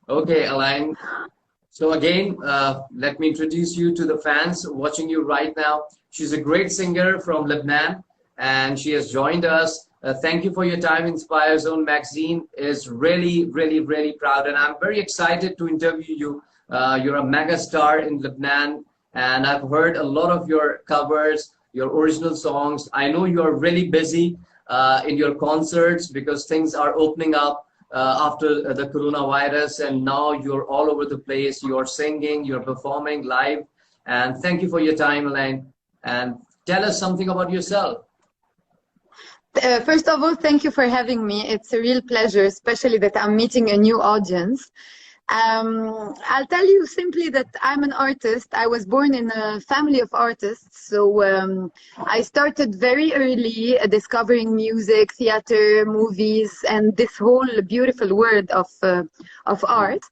Okay, Aline. So again, let me introduce you to the fans watching you right now. She's a great singer from Lebanon, and she has joined us. Thank you for your time. Inspire Zone magazine is really proud, and I'm very excited to interview you. You're a mega star in Lebanon, and I've heard a lot of your covers, your original songs. I know you are really busy in your concerts because things are opening up after the coronavirus, and now you're all over the place. You're singing, you're performing live, and thank you for your time, Elaine. And tell us something about yourself. First of all, thank you for having me. It's a real pleasure, especially that I'm meeting a new audience. I'll tell you simply that I'm an artist. I was born in a family of artists, so I started very early discovering music, theater, movies, and this whole beautiful world of art.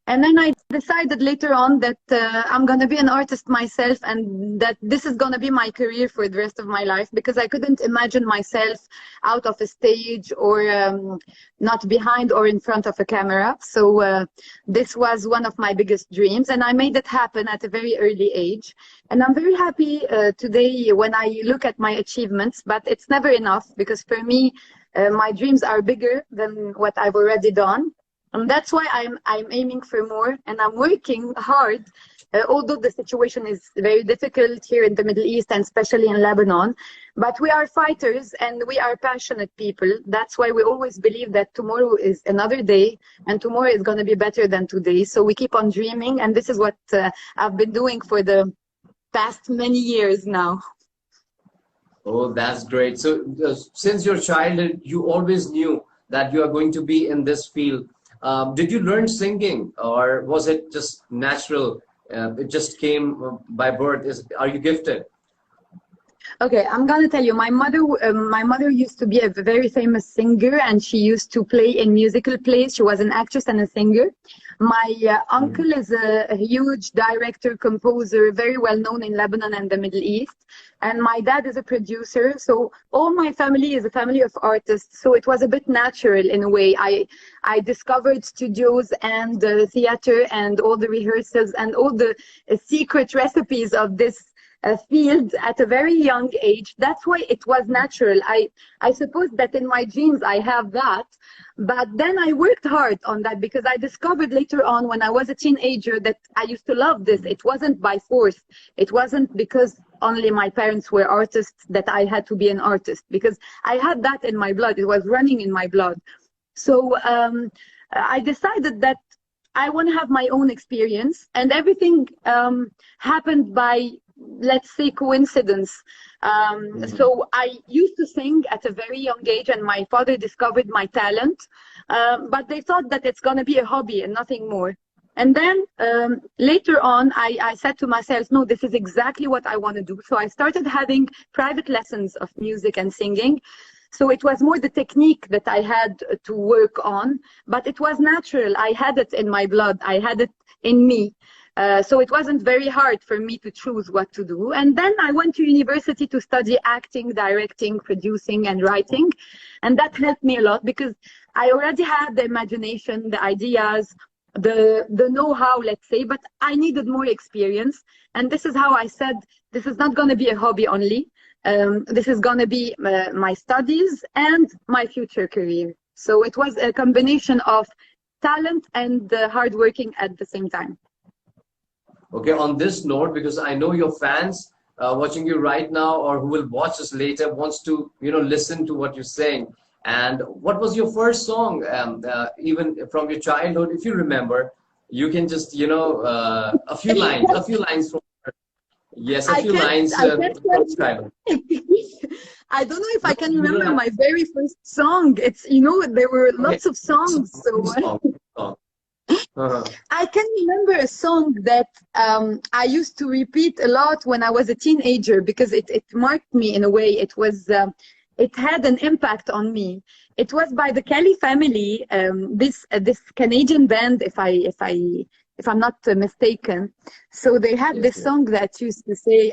And then I decided later on that I'm going to be an artist myself, and that this is going to be my career for the rest of my life, because I couldn't imagine myself out of a stage or not behind or in front of a camera. So this was one of my biggest dreams, and I made it happen at a very early age. And I'm very happy today when I look at my achievements, but it's never enough, because for me, my dreams are bigger than what I've already done. And that's why I'm aiming for more, and I'm working hard, although the situation is very difficult here in the Middle East, and especially in Lebanon. But we are fighters, and we are passionate people. That's why we always believe that tomorrow is another day, and tomorrow is going to be better than today. So we keep on dreaming, and this is what I've been doing for the past many years now. Oh, that's great. So since your childhood, you always knew that you are going to be in this field. Did you learn singing, or was it just natural? It just came by birth. Are you gifted? Okay, I'm gonna tell you, my mother used to be a very famous singer, and she used to play in musical plays. She was an actress and a singer. My uncle is a huge director, composer, very well known in Lebanon and the Middle East. And my dad is a producer. So all my family is a family of artists. So it was a bit natural in a way. I discovered studios and theater and all the rehearsals and all the secret recipes of this field at a very young age. That's why it was natural. I suppose that in my genes I have that, but then I worked hard on that, because I discovered later on when I was a teenager that I used to love this. It wasn't by force. It wasn't because only my parents were artists that I had to be an artist, because I had that in my blood. It was running in my blood. So I decided that I want to have my own experience, and everything happened by, let's say, coincidence. So I used to sing at a very young age, and my father discovered my talent, but they thought that it's going to be a hobby and nothing more. And then later on, I said to myself, no, this is exactly what I want to do. So I started having private lessons of music and singing. So it was more the technique that I had to work on, but it was natural. I had it in my blood. I had it in me. So it wasn't very hard for me to choose what to do. And then I went to university to study acting, directing, producing, and writing. And that helped me a lot, because I already had the imagination, the ideas, the know-how, let's say, but I needed more experience. And this is how I said, this is not going to be a hobby only. This is going to be my studies and my future career. So it was a combination of talent and hard working at the same time. Okay, on this note, because I know your fans watching you right now, or who will watch us later, wants to listen to what you're saying. And what was your first song, even from your childhood, if you remember? You can just a few lines from. Yes, a few lines from childhood. I don't know if I can remember my very first song. It's there were lots of songs. So. I can remember a song that I used to repeat a lot when I was a teenager, because it marked me in a way. It had an impact on me. It was by the Kelly family, this Canadian band, if I if I'm not mistaken. So they had Yes, this yes. song that used to say,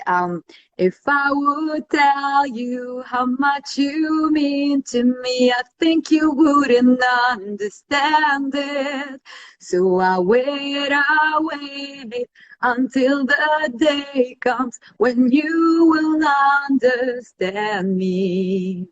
if I would tell you how much you mean to me, I think you wouldn't understand it. So I wait until the day comes when you will understand me.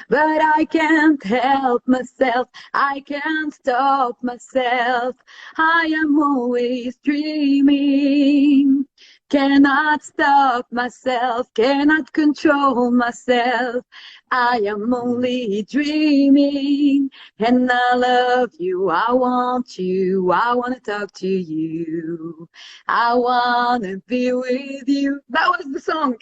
But I can't help myself, I can't stop myself. I am always dreaming. Cannot stop myself, cannot control myself. I am only dreaming, and I love you. I want you, I want to talk to you. I want to be with you. That was the song.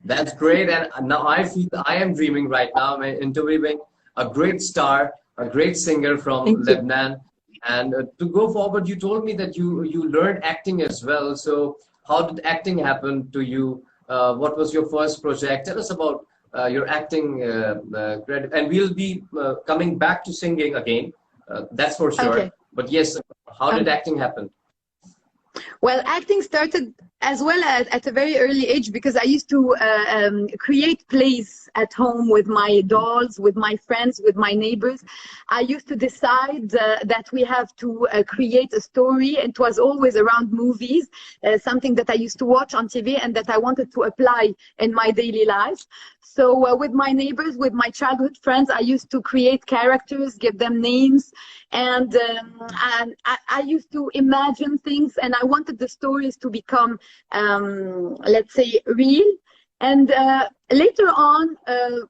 That's great. And now I feel I am dreaming right now. I'm interviewing a great star, a great singer from Thank you. Lebanon. And to go forward, you told me that you learned acting as well. So how did acting happen to you? What was your first project? Tell us about your acting credit. And we'll be coming back to singing again. That's for sure. Okay. But yes, how did Okay. acting happen? Well, acting started as well at a very early age because I used to create plays at home with my dolls, with my friends, with my neighbors. I used to decide that we have to create a story. It was always around movies, something that I used to watch on TV and that I wanted to apply in my daily life. So with my neighbors, with my childhood friends, I used to create characters, give them names, and I used to imagine things, and I wanted the stories to become, let's say, real. And later on,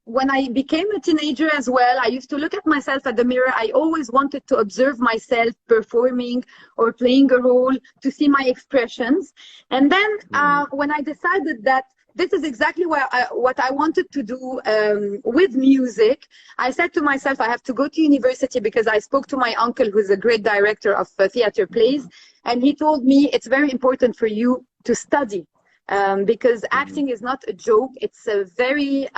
when I became a teenager as well, I used to look at myself at the mirror. I always wanted to observe myself performing or playing a role to see my expressions. And then when I decided that this is exactly what I wanted to do with music, I said to myself, I have to go to university because I spoke to my uncle, who's a great director of theater plays. And he told me it's very important for you to study. Because acting is not a joke. It's a very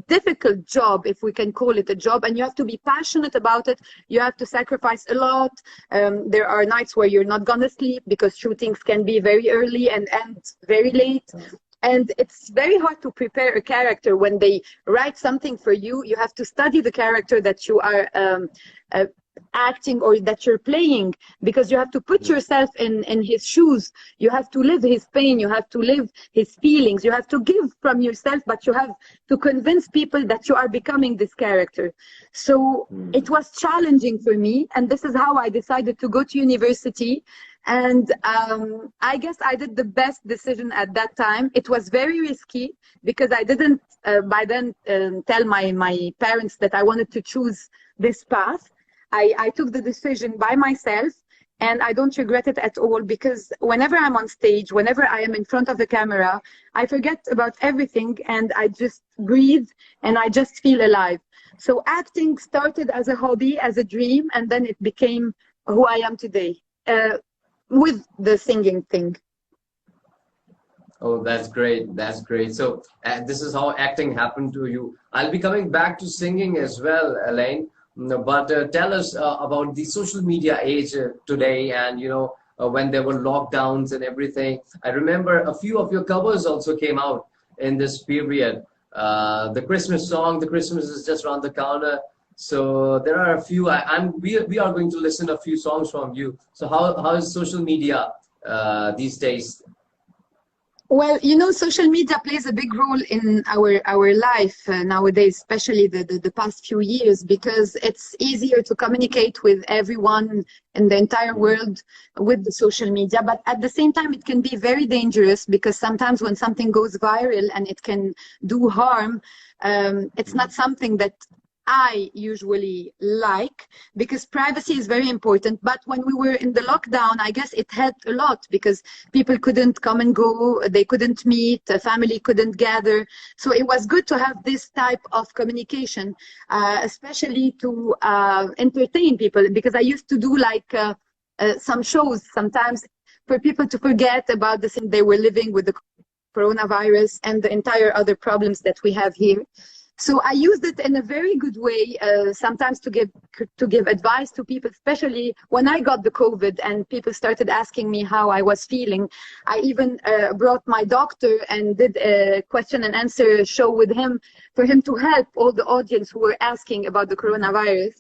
difficult job, if we can call it a job, and you have to be passionate about it. You have to sacrifice a lot. There are nights where you're not gonna sleep because shootings can be very early and end very late. And it's very hard to prepare a character when they write something for you. You have to study the character that you are acting or that you're playing, because you have to put yourself in his shoes. You have to live his pain. You have to live his feelings. You have to give from yourself, but you have to convince people that you are becoming this character. So it was challenging for me, and this is how I decided to go to university. And I guess I did the best decision at that time. It was very risky because I didn't by then tell my parents that I wanted to choose this path. I took the decision by myself, and I don't regret it at all, because whenever I'm on stage, whenever I am in front of the camera, I forget about everything and I just breathe and I just feel alive. So acting started as a hobby, as a dream, and then it became who I am today. With the singing thing. Oh, that's great. That's great. So this is how acting happened to you. I'll be coming back to singing as well, Elaine. No, but tell us about the social media age today, and when there were lockdowns and everything. I remember a few of your covers also came out in this period. The Christmas song, "The Christmas is Just Around the Corner." So there are a few. We are going to listen a few songs from you. So how is social media these days? Well, social media plays a big role in our life nowadays, especially the past few years, because it's easier to communicate with everyone in the entire world with the social media. But at the same time, it can be very dangerous, because sometimes when something goes viral and it can do harm, it's not something that I usually like, because privacy is very important. But when we were in the lockdown, I guess it helped a lot, because people couldn't come and go, they couldn't meet, the family couldn't gather. So it was good to have this type of communication, especially to entertain people, because I used to do like some shows sometimes for people to forget about the thing they were living with, the coronavirus and the entire other problems that we have here. So I used it in a very good way, sometimes to give advice to people, especially when I got the COVID and people started asking me how I was feeling. I even brought my doctor and did a question and answer show with him for him to help all the audience who were asking about the coronavirus.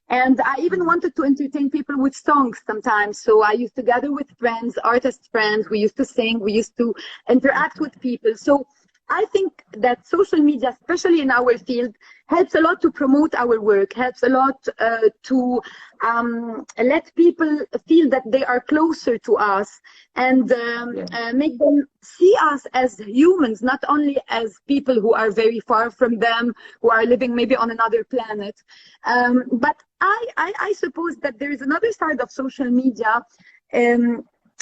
And I even wanted to entertain people with songs sometimes. So I used to gather with friends, artist friends. We used to sing. We used to interact with people. So I think that social media, especially in our field, helps a lot to promote our work, helps a lot to let people feel that they are closer to us and make them see us as humans, not only as people who are very far from them, who are living maybe on another planet. But I suppose that there is another side of social media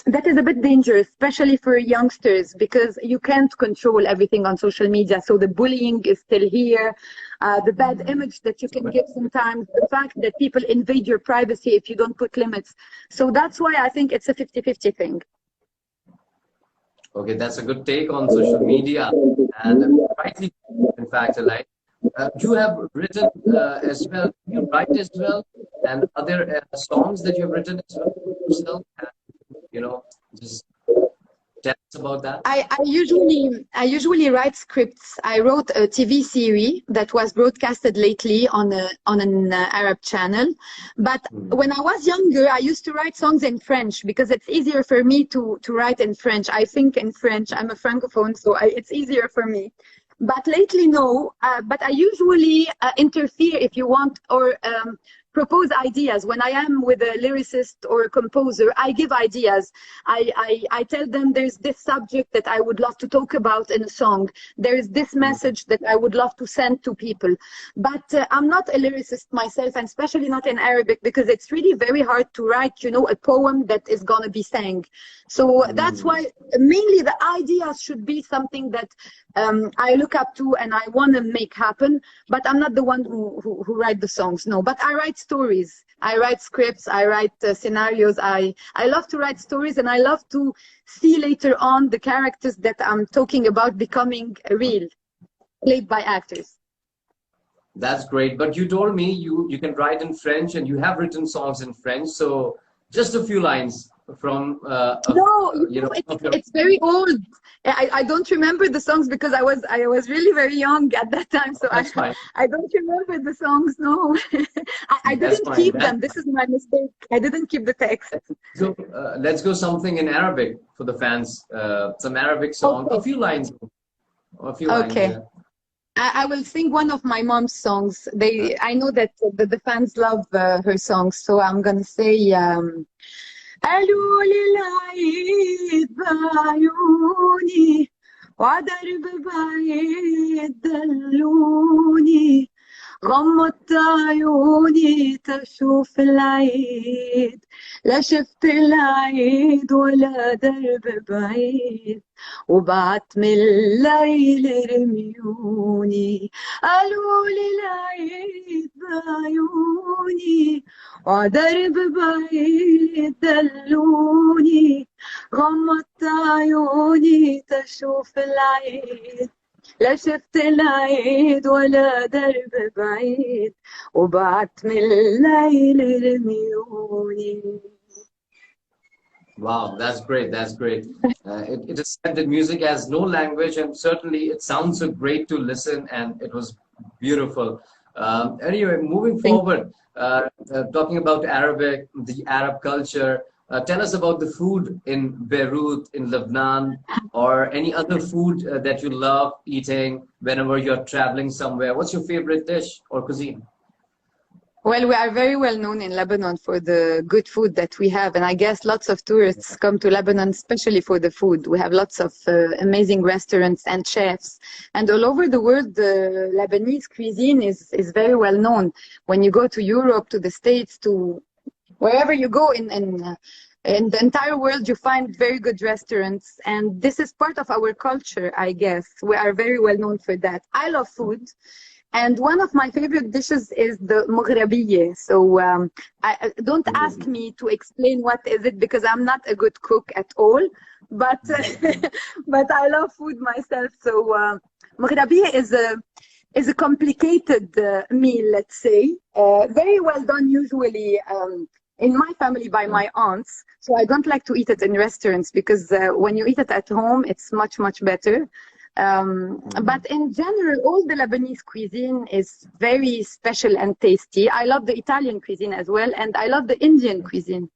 that is a bit dangerous, especially for youngsters, because you can't control everything on social media. So the bullying is still here, the bad image that you can give sometimes, the fact that people invade your privacy if you don't put limits. So that's why I think it's a 50-50 thing. Okay, that's a good take on social media. And rightly, in fact, Aline, you have written as well, you write as well, and other songs that you have written as well yourself. Just tell us about that. I usually write scripts. I wrote a TV series that was broadcasted lately on an Arab channel. But when I was younger, I used to write songs in French because it's easier for me to write in French. I think in French. I'm a francophone, so it's easier for me. But lately, no. But I usually interfere, if you want, or propose ideas. When I am with a lyricist or a composer, I give ideas. I tell them there's this subject that I would love to talk about in a song. There is this message that I would love to send to people. But I'm not a lyricist myself, and especially not in Arabic, because it's really very hard to write, a poem that is going to be sang. So that's why mainly the ideas should be something that I look up to and I want to make happen, but I'm not the one who write the songs, no. But I write stories, I write scripts, I write scenarios. I love to write stories, and I love to see later on the characters that I'm talking about becoming real, played by actors. That's great. But you told me you can write in French, and you have written songs in French. So just a few lines from it's very old. I don't remember the songs because I was really very young at that time, so I don't remember the songs. No. I didn't keep them. This is my mistake. I didn't keep the text. So let's go something in Arabic for the fans. Some Arabic song, okay. A few lines. Okay. Yeah. I will sing one of my mom's songs. I know that the fans love her songs, so I'm gonna say. قالوا للعيد بعيوني وعدرب بعيد دلوني غمضت عيوني تشوف العيد لا شفت العيد ولا درب بعيد وبعت من الليل رميوني قالوا لي العيد بعيوني وعدرب بعيد دلوني غمضت عيوني تشوف العيد لا شفت العيد ولا درب بعيد وبعت من الليل رميوني. Wow, that's great. That's great. It is said that music has no language, and certainly it sounds so great to listen, and it was beautiful. Anyway, moving forward, talking about Arabic, the Arab culture, tell us about the food in Beirut, in Lebanon, or any other food that you love eating whenever you're traveling somewhere. What's your favorite dish or cuisine? Well, we are very well known in Lebanon for the good food that we have. And I guess lots of tourists come to Lebanon, especially for the food. We have lots of amazing restaurants and chefs. And all over the world, the Lebanese cuisine is very well known. When you go to Europe, to the States, to wherever you go in the entire world, you find very good restaurants. And this is part of our culture, I guess. We are very well known for that. I love food. And one of my favorite dishes is the مغربية. So don't ask me to explain what is it, because I'm not a good cook at all. But but I love food myself. So مغربية is is a complicated meal, let's say. Very well done, usually in my family by my aunts. So I don't like to eat it in restaurants because when you eat it at home, it's much, much better. But in general, all the Lebanese cuisine is very special and tasty. I love the Italian cuisine as well, and I love the Indian cuisine.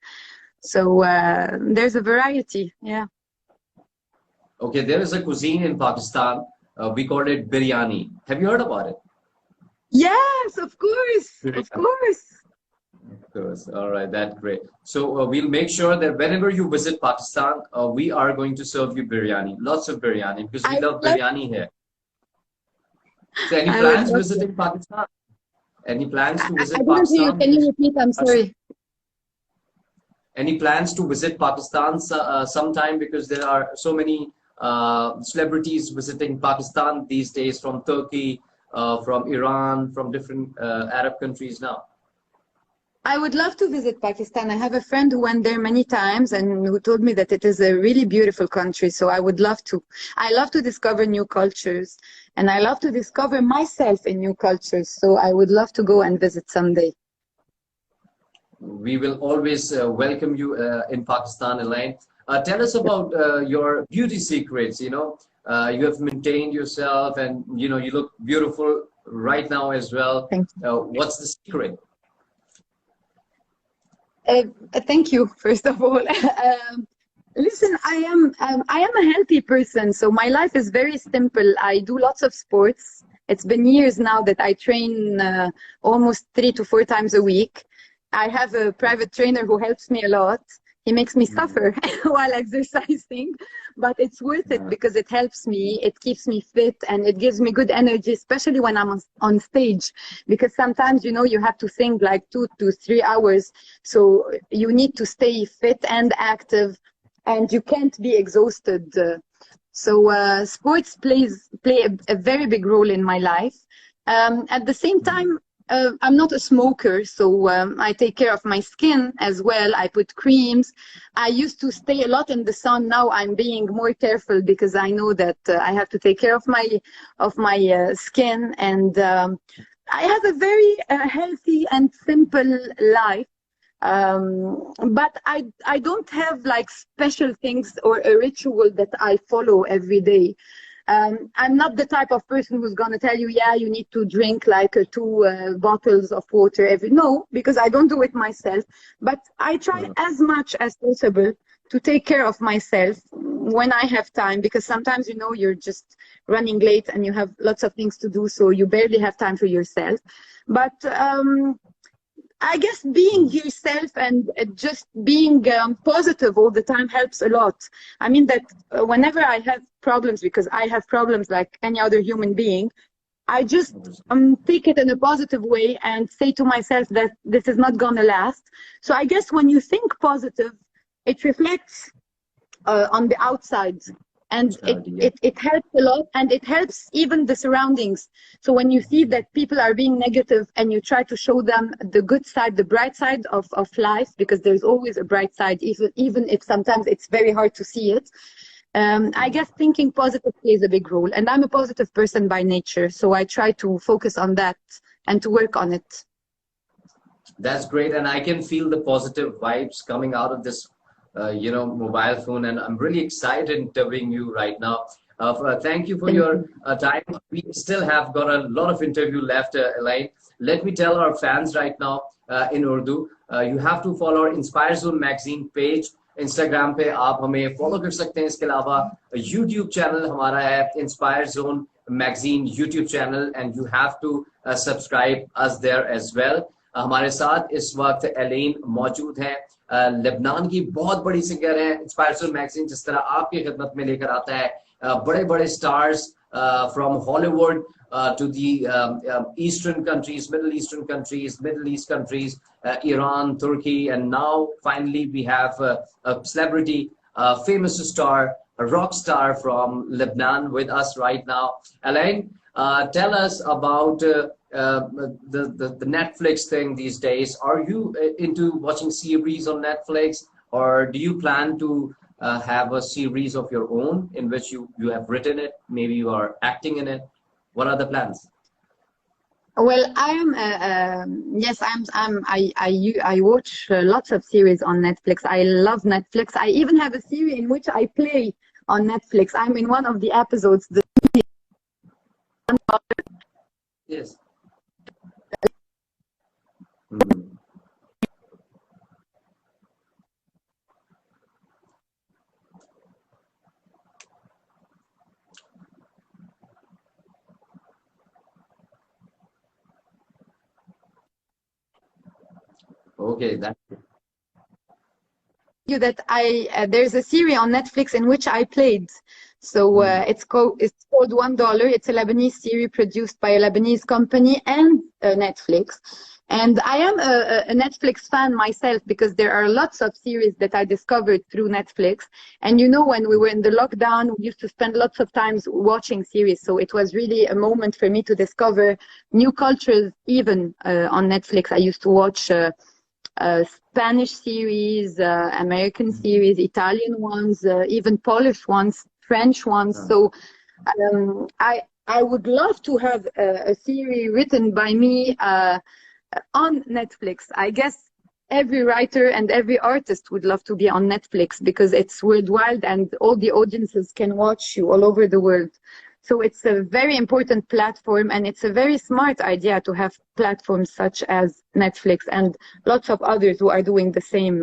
So there's a variety, yeah. Okay, there is a cuisine in Pakistan. We call it biryani. Have you heard about it? Yes, of course, of course. Of course. All right, that's great. So we'll make sure that whenever you visit Pakistan, we are going to serve you biryani, lots of biryani, because we love biryani here. So any plans visiting Pakistan? Any plans to visit I didn't hear you. Pakistan? Can you repeat? I'm sorry. Any plans to visit Pakistan sometime, because there are so many celebrities visiting Pakistan these days from Turkey, from Iran, from different Arab countries now. I would love to visit Pakistan. I have a friend who went there many times and who told me that it is a really beautiful country. So I would love to. I love to discover new cultures, and I love to discover myself in new cultures. So I would love to go and visit someday. We will always welcome you in Pakistan, Aline. Tell us about your beauty secrets. You know, you have maintained yourself, and you know you look beautiful right now as well. Thank you. What's the secret? Thank you, first of all. Listen, I am a healthy person, so my life is very simple. I do lots of sports. It's been years now that I train almost 3 to 4 times a week. I have a private trainer who helps me a lot. He makes me suffer while exercising, but it's worth it because it helps me, it keeps me fit, and it gives me good energy, especially when I'm on stage. Because sometimes, you know, you have to sing like 2 to 3 hours, so you need to stay fit and active, and you can't be exhausted. So sports play a very big role in my life. At the same time, I'm not a smoker, so I take care of my skin as well. I put creams. I used to stay a lot in the sun. Now I'm being more careful because I know that I have to take care of my skin. And I have a very healthy and simple life. But I don't have like special things or a ritual that I follow every day. I'm not the type of person who's going to tell you, yeah, you need to drink like 2 bottles of water every. No, because I don't do it myself. But I try as much as possible to take care of myself when I have time, because sometimes, you know, you're just running late and you have lots of things to do, so you barely have time for yourself. But I guess being yourself and just being positive all the time helps a lot. I mean that whenever I have problems, because I have problems like any other human being, I just take it in a positive way and say to myself that this is not gonna last. So I guess when you think positive, it reflects on the outside. And it helps a lot, and it helps even the surroundings. So when you see that people are being negative and you try to show them the good side, the bright side of life, because there's always a bright side, even if sometimes it's very hard to see it. I guess thinking positive plays a big role. And I'm a positive person by nature, so I try to focus on that and to work on it. That's great. And I can feel the positive vibes coming out of this you know, mobile phone, and I'm really excited interviewing you right now. Thank you for your time. We still have got a lot of interview left, Aline. Let me tell our fans right now in Urdu, you have to follow our Inspire Zone magazine page. Instagram पे आप हमें follow कर सकते हैं. इसके अलावा YouTube channel हमारा है Inspire Zone magazine YouTube channel, and you have to subscribe us there as well. हमारे साथ इस वक्त एलिन मौजूद हैं, लेबनान की बहुत बड़ी सिंगर हैं. इंस्पायर जोन मैगजीन जिस तरह आपकी खिदमत में लेकर आता है बड़े बड़े stars from Hollywood to the eastern countries, Middle Eastern countries, Middle East countries, Iran, Turkey, and now finally we have a celebrity, a famous star, a rock star from Lebanon with us right now. Aline, tell us about the Netflix thing these days. Are you into watching series on Netflix, or do you plan to have a series of your own in which you have written it, maybe you are acting in it? What are the plans? Well, I am. Yes, I watch lots of series on Netflix. I love Netflix. I even have a series in which I play on Netflix. I'm in one of the episodes. Yes. Mhm. Okay, that. You that I there's a series on Netflix in which I played. So Mhm. it's called $1. It's a Lebanese series produced by a Lebanese company and Netflix. And I am a Netflix fan myself because there are lots of series that I discovered through Netflix. And you know, when we were in the lockdown, we used to spend lots of times watching series. So it was really a moment for me to discover new cultures, even on Netflix. I used to watch Spanish series, American series, Italian ones, even Polish ones, French ones. Uh, So I would love to have a series written by me on Netflix. I guess every writer and every artist would love to be on Netflix because it's worldwide and all the audiences can watch you all over the world. So it's a very important platform, and it's a very smart idea to have platforms such as Netflix and lots of others who are doing the same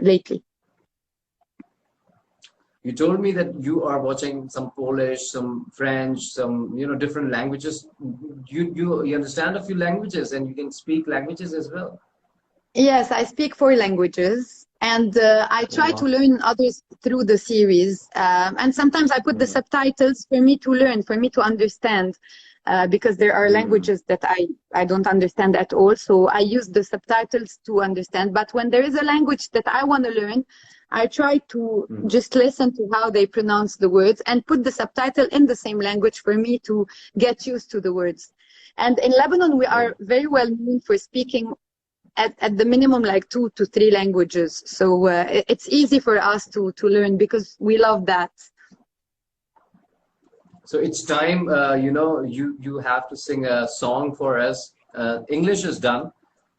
lately. you told me that you are watching some Polish, some French, some different languages. You understand a few languages and you can speak languages as well. Yes, I speak four languages, and I Oh try to wow. learn others through the series. And sometimes I put the Mm, subtitles for me to learn, for me to understand, because there are mm, languages that I don't understand at all. So I use the subtitles to understand. But when there is a language that I want to learn, I try to mm, just listen to how they pronounce the words and put the subtitle in the same language for me to get used to the words. And in Lebanon, we oh. are very well known for speaking at the minimum like 2 to 3 languages. So it's easy for us to learn because we love that. So it's time, you have to sing a song for us. English is done,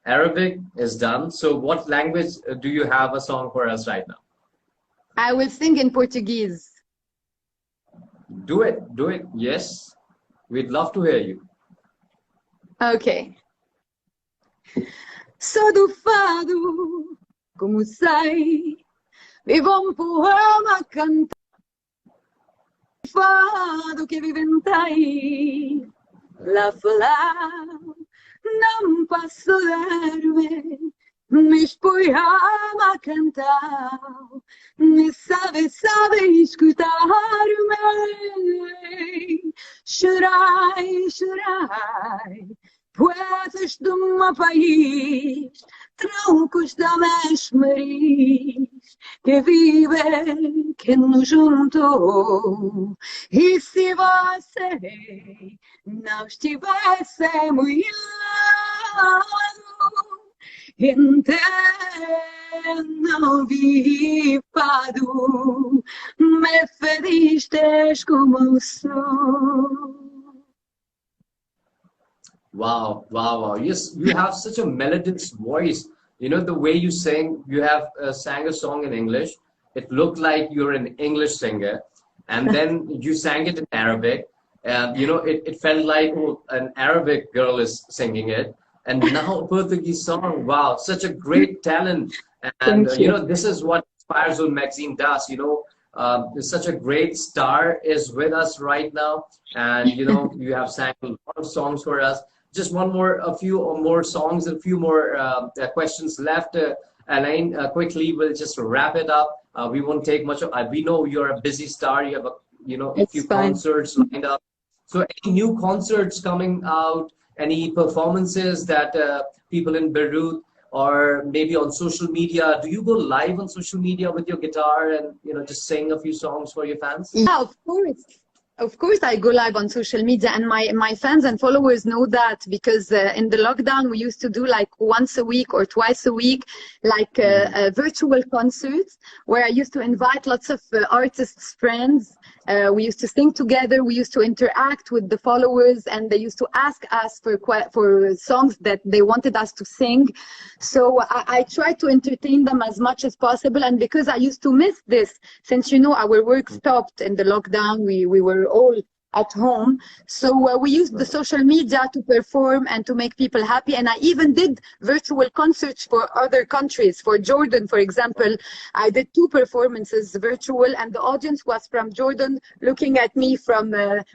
Arabic is done. So what language do you have a song for us right now? I will sing in Portuguese. Do it, do it. Yes, we'd love to hear you. Okay. Sou do fado, como sei, vivo um poema cantado, fado que vive inventei, lá falar, não posso dar-me, mas poema cantado, me sabe escutar-me, chorai, chorai, poetas do meu país, troncos da mesmeriz, que vive, que nos juntou. E se você não estivesse muito lado, então não vi fado, me fedistes como sou. Wow, wow, wow. Yes, you have such a melodious voice. The way you sing, you have sang a song in English. It looked like you're an English singer. And then you sang it in Arabic. And, it felt like an Arabic girl is singing it. And now a Portuguese song. Wow, such a great talent. And, Thank you. this is what Inspire Zone Magazine does. Such a great star is with us right now. And, you have sang a lot of songs for us. Just a few more songs, a few more questions left. Aline, quickly, we'll just wrap it up. We won't take much of. We know you're a busy star. You have a It's few fine. concerts lined up. So, any new concerts coming out? Any performances that people in Beirut or maybe on social media? Do you go live on social media with your guitar and just sing a few songs for your fans? Yeah, of course. Of course, I go live on social media, and my fans and followers know that because in the lockdown we used to do like once a week or twice a week, like virtual concerts where I used to invite lots of artists' friends. We used to sing together. We used to interact with the followers, and they used to ask us for songs that they wanted us to sing. So I tried to entertain them as much as possible, and because I used to miss this, since our work stopped in the lockdown, we were all at home. So we used the social media to perform and to make people happy. And I even did virtual concerts for other countries. For Jordan, for example, I did 2 performances virtual, and the audience was from Jordan looking at me from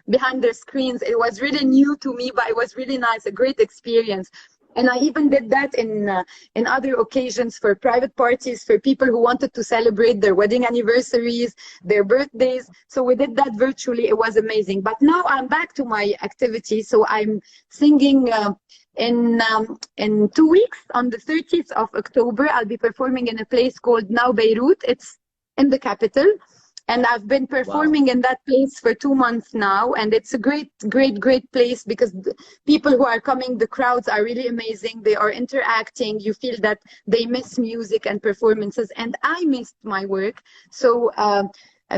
behind their screens. It was really new to me, but it was really nice, a great experience. And I even did that in other occasions for private parties, for people who wanted to celebrate their wedding anniversaries, their birthdays. So we did that virtually. It was amazing. But now I'm back to my activity. So I'm singing in 2 weeks. On the 30th of October, I'll be performing in a place called Now Beirut. It's in the capital. And I've been performing in that place for 2 months now. And it's a great, great, great place because the people who are coming, the crowds are really amazing. They are interacting. You feel that they miss music and performances. And I missed my work. So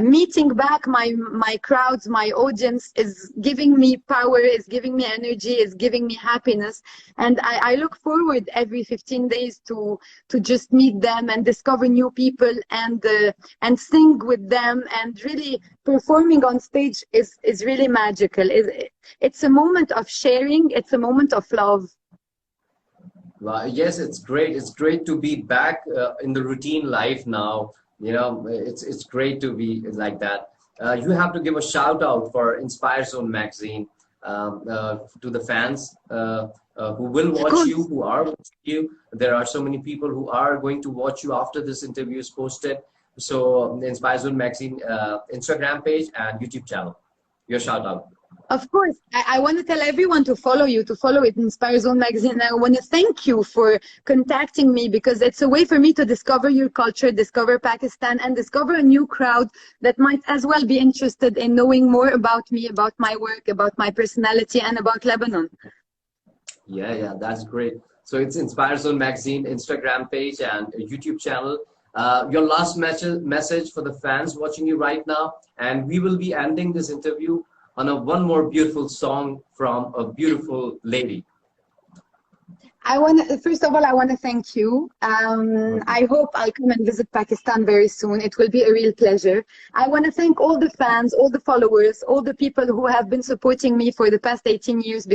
meeting back my crowds, my audience is giving me power, is giving me energy, is giving me happiness. And I look forward every 15 days to just meet them and discover new people and sing with them. And really performing on stage is really magical. It's a moment of sharing. It's a moment of love. Well, yes, it's great. It's great to be back in the routine life now. It's great to be like that. You have to give a shout out for Inspire Zone magazine to the fans who will watch you, who are watching you. There are so many people who are going to watch you after this interview is posted. So Inspire Zone magazine Instagram page and YouTube channel. Your shout out. Of course, I want to tell everyone to follow you, to follow it, Inspire Zone magazine. I want to thank you for contacting me because it's a way for me to discover your culture, discover Pakistan, and discover a new crowd that might as well be interested in knowing more about me, about my work, about my personality, and about Lebanon. Yeah, that's great. So it's Inspire Zone magazine, Instagram page, and YouTube channel. Your last message for the fans watching you right now, and we will be ending this interview on one more beautiful song from a beautiful lady. First of all, I want to thank you. I hope I'll come and visit Pakistan very soon. It will be a real pleasure. I want to thank all the fans, all the followers, all the people who have been supporting me for the past 18 years,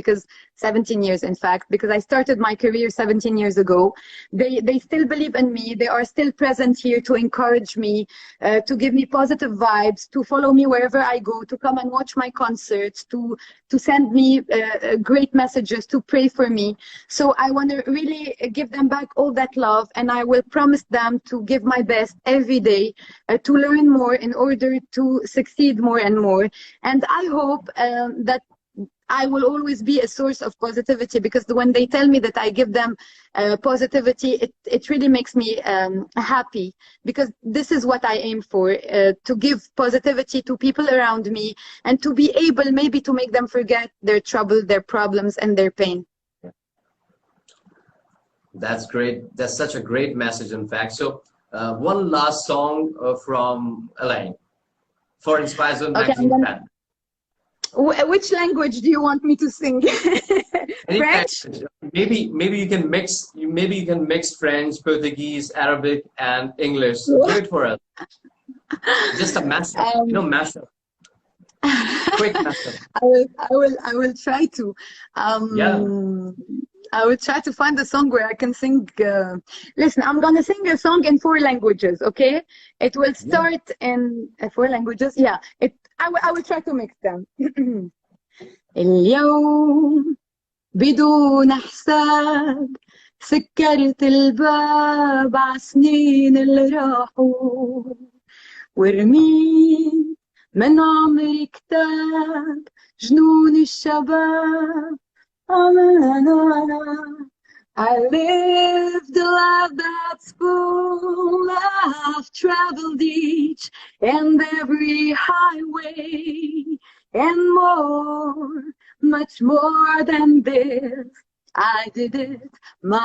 17 years, in fact, because I started my career 17 years ago. They still believe in me. They are still present here to encourage me, to give me positive vibes, to follow me wherever I go, to come and watch my concerts, to send me great messages, to pray for me. So I want to really give them back all that love, and I will promise them to give my best every day, to learn more in order to succeed more and more. And I hope that I will always be a source of positivity, because when they tell me that I give them positivity, it really makes me happy, because this is what I aim for, to give positivity to people around me and to be able maybe to make them forget their trouble, their problems, and their pain. That's great. That's such a great message, in fact. So one last song from Aline for Inspire Zone magazine fan. Which language do you want me to sing? French? Maybe you can mix. Maybe you can mix French, Portuguese, Arabic, and English. Do it for us. Just a mashup, mashup. Quick mashup. I will try to. I will try to find a song where I can sing. Listen, I'm gonna sing a song in 4 languages. Okay, it will start in 4 languages. Yeah, I will try to mix them. اليوم بدون حساب سكرت الباب عسنين اللي راحوا ورميت من عمري كتاب جنون الشباب. I lived a life that's full. I've traveled each and every highway. and more, much more than this. I did it my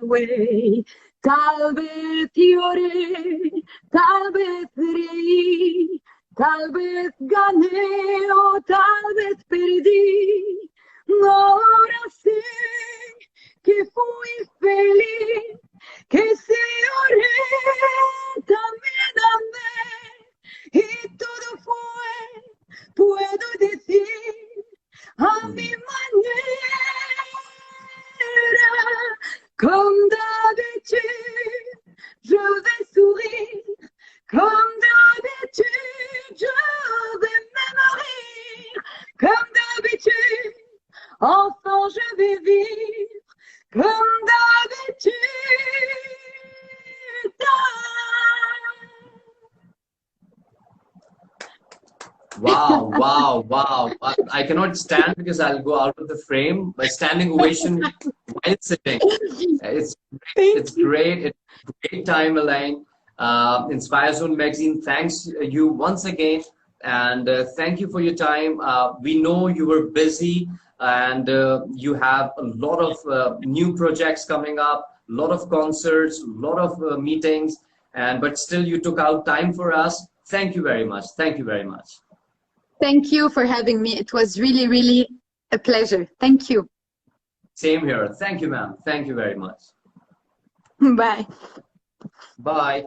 way. Talbot Yore, Talbot Rei, Talbot Gane, o Talbot perdi. Ora sei che fui feliz, que se oré también amé, y todo fue, puedo decir, a mi manera, comme d'habitude, je vais sourire, comme d'habitude, je vais même rire, comme d'habitude, enfin je vais vivre, comme d'habitude. Wow, wow, wow. I cannot stand because I'll go out of the frame. By standing ovation while sitting. It's Thank it's you. great. It's a great time, Elaine. Inspire Zone Magazine thanks you once again. And thank you for your time. We know you were busy and you have a lot of new projects coming up, a lot of concerts, a lot of meetings, and but still you took out time for us. Thank you very much. Thank you very much. Thank you for having me. It was really, really a pleasure. Thank you. Same here. Thank you, ma'am. Thank you very much. Bye. Bye.